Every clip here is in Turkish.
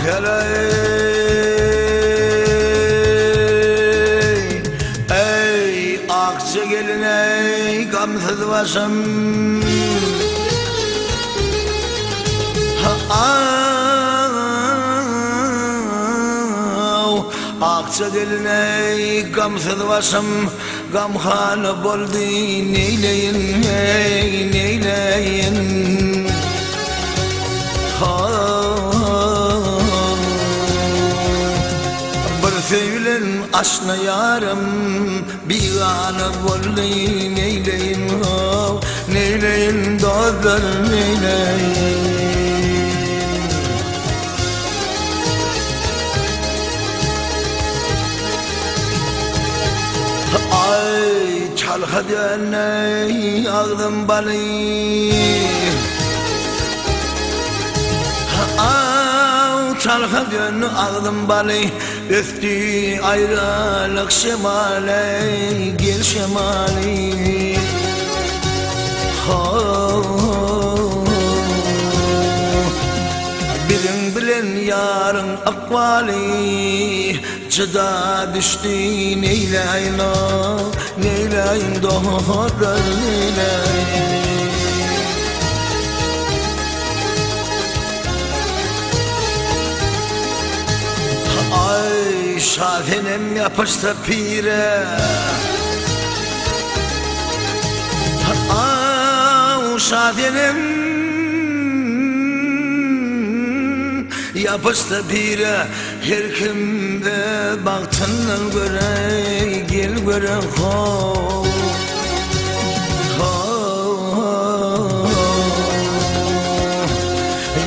hele ey akça gelin ey gamsız başım akça gelin ey gamsız başım gamhanı boldu neyleyin ey neyleyin bir söylen aşna yarım bir anı boldu neyleyin neyleyin dostlar neyleyin ay çalha döney ağzım balı çalha dön ağzım balı öftü ayrılık şemale gel şemali bilin bilen yarın akvali çıda düştü neyleyin neyleyin doğru neyleyin ay şahenem yapıştı pire şahenem yapıştı pire her kimde baktığından göre gel göre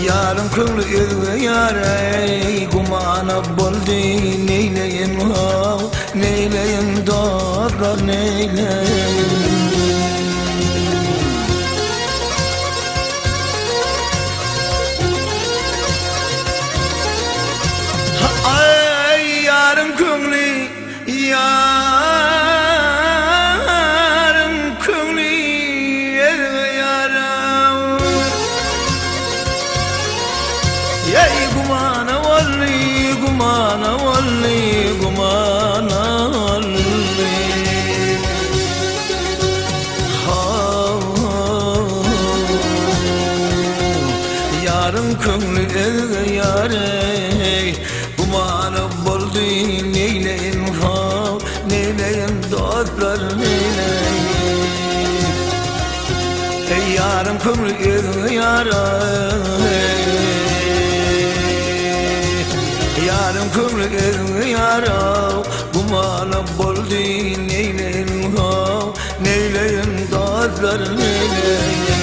yarın kırlı yürü yare kumana boldu neyleyin neyleyin doğru neyleyin ay yarın kırlı ey gumana walli gumana walli gumana walli yarın könglü yare gumana boldu neyleyin neyleyin dostlar neyleyin ey yarın könglü yare yarın kömrü yara gumana boldu neyleyin neyleyin dostlar neyleyin